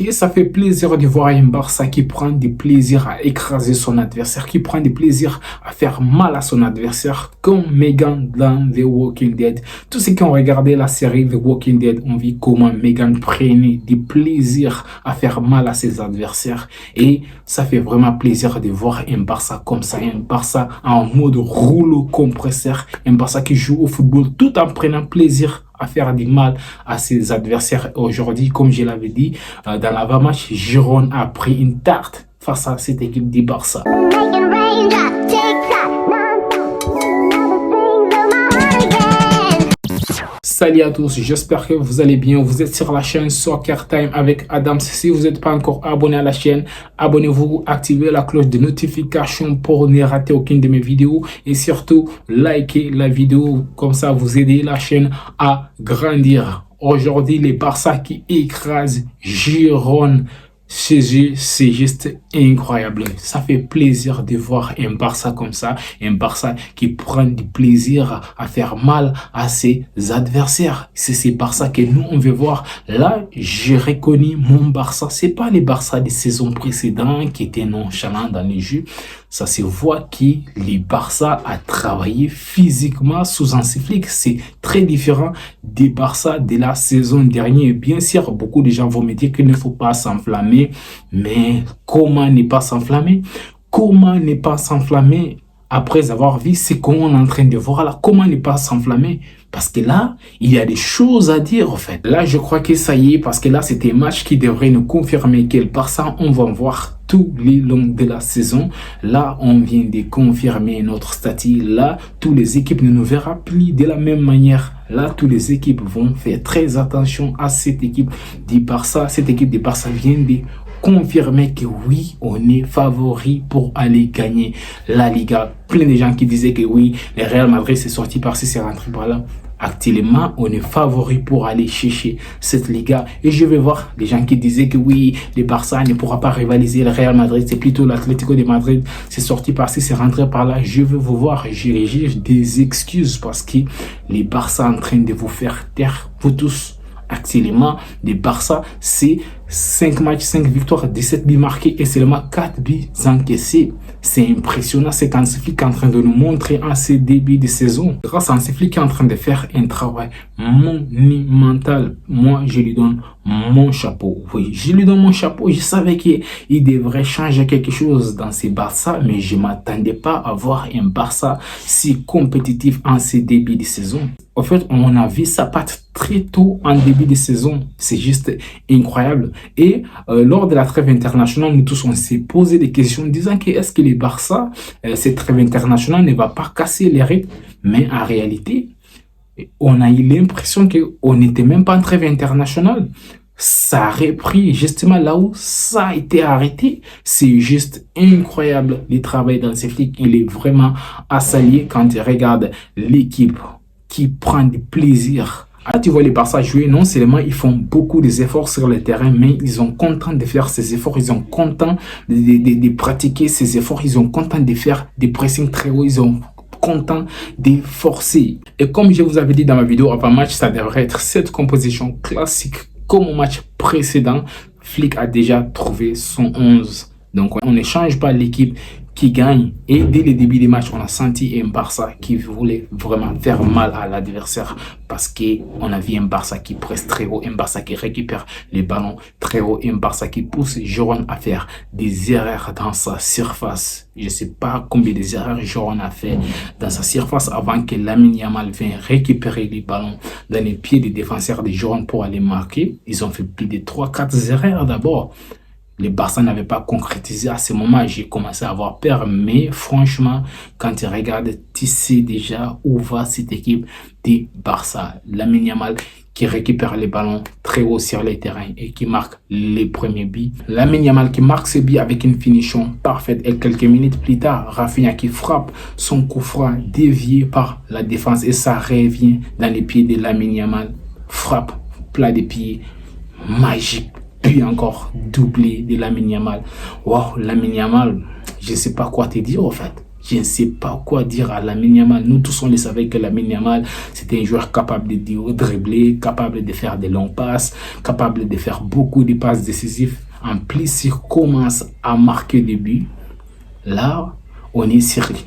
Et ça fait plaisir de voir un Barça qui prend du plaisir à écraser son adversaire, qui prend du plaisir à faire mal à son adversaire, comme Megan dans The Walking Dead. Tous ceux qui ont regardé la série The Walking Dead ont vu comment Megan prenait du plaisir à faire mal à ses adversaires. Et ça fait vraiment plaisir de voir un Barça comme ça, un Barça en mode rouleau compresseur, un Barça qui joue au football tout en prenant plaisir à faire du mal à ses adversaires. Aujourd'hui, comme je l'avais dit, dans l'avant-match, Girona a pris une tarte face à cette équipe du Barça. Salut à tous, j'espère que vous allez bien. Vous êtes sur la chaîne Soccer Time avec Adams. Si vous n'êtes pas encore abonné à la chaîne, abonnez-vous, activez la cloche de notification pour ne rater aucune de mes vidéos. Et surtout, likez la vidéo, comme ça vous aidez la chaîne à grandir. Aujourd'hui, les Barça qui écrasent Girona chez eux, c'est juste incroyable. Ça fait plaisir de voir un Barça comme ça, un Barça qui prend du plaisir à faire mal à ses adversaires. C'est ces Barça que nous on veut voir. Là, j'ai reconnu mon Barça. C'est pas les Barça des saisons précédentes qui étaient nonchalants dans les jeux. Ça se voit que les Barça a travaillé physiquement sous un Flick. C'est très différent des Barça de la saison dernière. Bien sûr, beaucoup de gens vont me dire qu'il ne faut pas s'enflammer. Mais comment ne pas s'enflammer? Comment ne pas s'enflammer après avoir vu ce qu'on est en train de voir là? Comment ne pas s'enflammer? Parce que là, il y a des choses à dire en fait. Là, je crois que ça y est, parce que là, c'était un match qui devrait nous confirmer que le Barça, on va voir tout le long de la saison. Là, on vient de confirmer notre statut. Là, toutes les équipes ne nous verront plus de la même manière. Là, toutes les équipes vont faire très attention à cette équipe du Barça. Cette équipe du Barça vient de confirmer que oui, on est favori pour aller gagner la Liga. Plein de gens qui disaient que oui, le Real Madrid s'est sorti par-ci, c'est rentré par là. Actuellement, on est favori pour aller chercher cette Liga. Et je vais voir les gens qui disaient que oui, le Barça ne pourra pas rivaliser le Real Madrid. C'est plutôt l'Atlético de Madrid. C'est sorti par-ci, c'est rentré par là. Je vais vous voir. J'ai des excuses parce que les Barça sont en train de vous faire taire, vous tous. Actuellement, les Barça, c'est 5 matchs, 5 victoires, 17 buts marqués et seulement 4 buts encaissés. C'est impressionnant, c'est Hansi Flick est en train de nous montrer en ce début de saison. Grâce à Hansi Flick qui est en train de faire un travail monumental. Moi, je lui donne mon chapeau. Oui, je lui donne mon chapeau. Je savais qu'il devrait changer quelque chose dans ces Barça, mais je ne m'attendais pas à voir un Barça si compétitif en ce début de saison. En fait, on a vu sa patte très tôt en début de saison. C'est juste incroyable. Et lors de la trêve internationale, nous tous, on s'est posé des questions disant que est-ce que les Barça, cette trêve internationale ne va pas casser les rythmes. Mais en réalité, on a eu l'impression qu'on n'était même pas en trêve internationale. Ça a repris justement là où ça a été arrêté. C'est juste incroyable le travail dans ces flics. Il est vraiment à saluer quand il regarde l'équipe qui prend du plaisir. Là, tu vois les Barça jouer, non seulement ils font beaucoup d'efforts sur le terrain, mais ils sont contents de faire ces efforts, ils sont contents de pratiquer ces efforts, ils sont contents de faire des pressings très hauts, ils sont contents de forcer. Et comme je vous avais dit dans ma vidéo avant match, ça devrait être cette composition classique comme au match précédent. Flick a déjà trouvé son 11. Donc on ne change pas l'équipe qui gagne. Et dès le début du match, on a senti un Barça qui voulait vraiment faire mal à l'adversaire parce qu'on a vu un Barça qui presse très haut, un Barça qui récupère les ballons très haut, un Barça qui pousse Girona à faire des erreurs dans sa surface. Je ne sais pas combien des erreurs Girona a fait dans sa surface avant que Lamine Yamal vienne récupérer les ballons dans les pieds des défenseurs de Girona pour aller marquer. Ils ont fait plus de 3-4 erreurs d'abord. Les Barça n'avaient pas concrétisé à ce moment. J'ai commencé à avoir peur. Mais franchement, quand tu regardes, tu sais déjà où va cette équipe des Barça. Lamine Yamal qui récupère les ballons très haut sur les terrains et qui marque les premiers buts. Lamine Yamal qui marque ce but avec une finition parfaite. Et quelques minutes plus tard, Rafinha qui frappe son coup franc dévié par la défense. Et ça revient dans les pieds de Lamine Yamal. Frappe, plat de pied, magique. Puis encore doublé de Lamine Yamal. Wow, Lamine Yamal, je ne sais pas quoi te dire en fait. Je ne sais pas quoi dire à Lamine Yamal. Nous tous, on le savait que Lamine Yamal, c'était un joueur capable de dribbler, capable de faire des longues passes, capable de faire beaucoup de passes décisives. En plus, il commence à marquer des buts. Là, on est sérieux.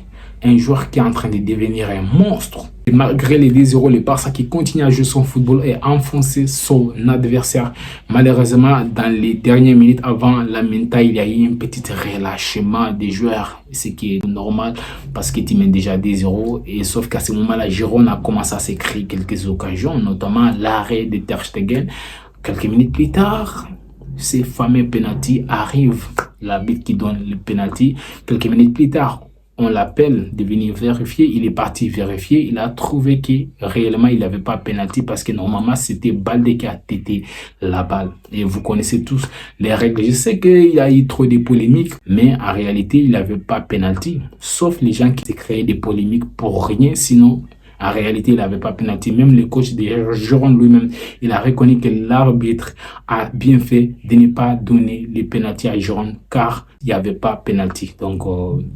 Un joueur qui est en train de devenir un monstre. Et malgré les 2-0, le Barça qui continue à jouer son football et enfoncer son adversaire. Malheureusement, dans les dernières minutes avant la mi-temps, il y a eu un petit relâchement des joueurs. Ce qui est normal parce que tu mènes déjà 2-0. Et sauf qu'à ce moment-là, Girona a commencé à se créer quelques occasions, notamment l'arrêt de Ter Stegen. Quelques minutes plus tard, ces fameux penalty arrivent. L'arbitre qui donne le penalty. Quelques minutes plus tard, on l'appelle de venir vérifier. Il est parti vérifier. Il a trouvé que réellement il n'avait pas penalty parce que normalement c'était Balde qui a tété la balle. Et vous connaissez tous les règles. Je sais qu'il y a eu trop de polémiques, mais en réalité il n'avait pas penalty. Sauf les gens qui se créaient des polémiques pour rien. Sinon, en réalité, il n'avait pas penalty. Même le coach de Girona lui-même, il a reconnu que l'arbitre a bien fait de ne pas donner les penalty à Girona car il n'y avait pas penalty. Donc,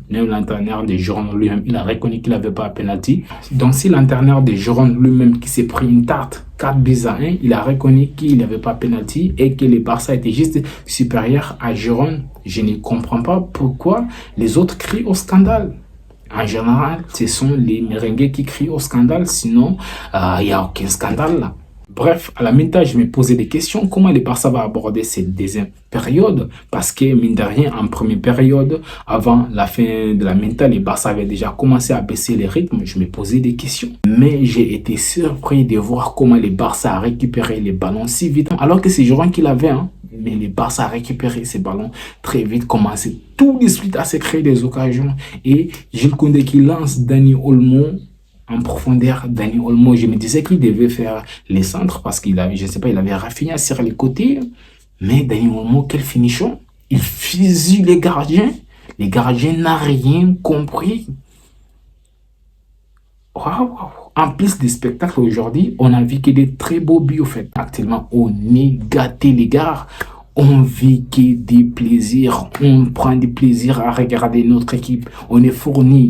même l'entraîneur de Girona lui-même, il a reconnu qu'il n'avait pas penalty. Donc, si l'entraîneur de Girona lui-même qui s'est pris une tarte 4-1, il a reconnu qu'il n'avait pas penalty et que le Barça était juste supérieur à Girona, je ne comprends pas pourquoi les autres crient au scandale. En général, ce sont les merengues qui crient au scandale, sinon il n'y a aucun scandale là. Bref, à la mi-temps, je me posais des questions. Comment le Barça va aborder cette deuxième période? Parce que, mine de rien, en première période, avant la fin de la mi-temps, le Barça avait déjà commencé à baisser les rythmes. Je me posais des questions. Mais j'ai été surpris de voir comment le Barça a récupéré les ballons si vite. Alors que c'est Girona qui l'avait, hein. Mais le Barça a récupéré ces ballons très vite, commencé tout de suite à se créer des occasions. Et Jules Koundé qui lance Dani Olmo en profondeur. Dani Olmo, je me disais qu'il devait faire les centres parce qu'il avait, je sais pas, il avait Rafinha sur les côtés. Mais Dani Olmo, quel finition! Il fusille les gardiens. Les gardiens n'ont rien compris. Waouh! En plus des spectacles aujourd'hui, on a vu que des très beaux buts au fait. Actuellement, on est gâtés les gars. On vit que des plaisirs. On prend du plaisir à regarder notre équipe. On est fourni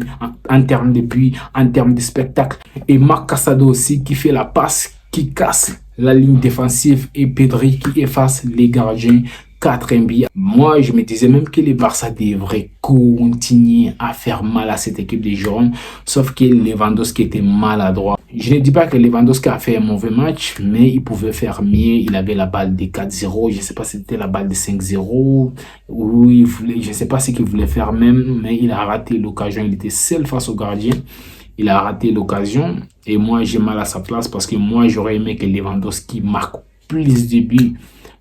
en termes de buts, en termes de spectacle. Et Marc Casado aussi qui fait la passe, qui casse la ligne défensive et Pedri qui efface les gardiens. 4 NBA. Moi, je me disais même que les Barça devraient continuer à faire mal à cette équipe de Girona, sauf que Lewandowski était maladroit. Je ne dis pas que Lewandowski a fait un mauvais match, mais il pouvait faire mieux. Il avait la balle de 4-0, je ne sais pas si c'était la balle de 5-0, ou il voulait, je ne sais pas ce qu'il voulait faire même, mais il a raté l'occasion. Il était seul face au gardien. Il a raté l'occasion et moi, j'ai mal à sa place parce que moi, j'aurais aimé que Lewandowski marque plus de buts.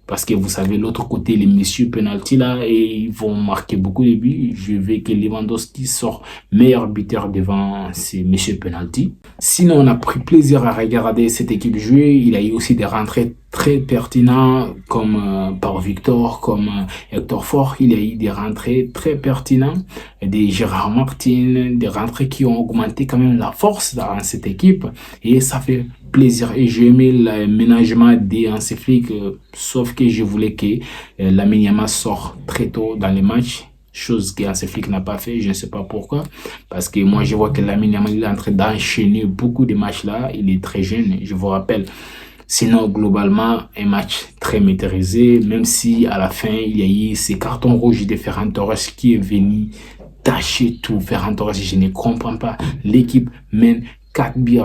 Parce que vous savez, l'autre côté, les messieurs penalty là, et ils vont marquer beaucoup de buts. Je veux que Lewandowski sort meilleur buteur devant ces messieurs penalty. Sinon, on a pris plaisir à regarder cette équipe jouer. Il y a eu aussi des rentrées très pertinentes, comme par Victor, comme Hector Fort. Il y a eu des rentrées très pertinentes, des Gérard Martin, des rentrées qui ont augmenté quand même la force dans cette équipe. Et ça fait plaisir. Et j'ai aimé le ménagement des Hansi Flick, sauf que je voulais que Lamine Yamal sorte très tôt dans les matchs. Chose que Hansi Flick n'a pas fait, je ne sais pas pourquoi. Parce que moi, je vois que Lamine Yamal est en train d'enchaîner beaucoup de matchs là. Il est très jeune, je vous rappelle. Sinon, globalement, un match très maîtrisé, même si à la fin, il y a eu ces cartons rouges de Ferran Torres qui est venu tâcher tout. Ferran Torres, je ne comprends pas. L'équipe mène 4 buts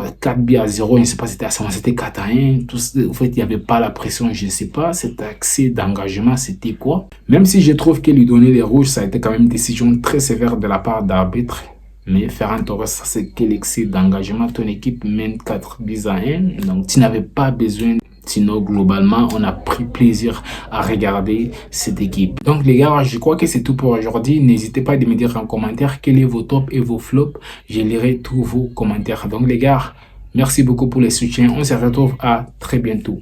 à 0, je ne sais pas si c'était 4-1. En fait, il n'y avait pas la pression, je ne sais pas. Cet accès d'engagement, c'était quoi? Même si je trouve que lui donner les rouges, ça a été quand même une décision très sévère de la part d'arbitre. Mais Ferran Torres, ça c'est quel excès d'engagement. Ton équipe mène 4 buts à 1. Donc, tu n'avais pas besoin. Sinon, globalement, on a pris plaisir à regarder cette équipe. Donc, les gars, je crois que c'est tout pour aujourd'hui. N'hésitez pas à me dire en commentaire quels sont vos tops et vos flops. Je lirai tous vos commentaires. Donc, les gars, merci beaucoup pour le soutien. On se retrouve à très bientôt.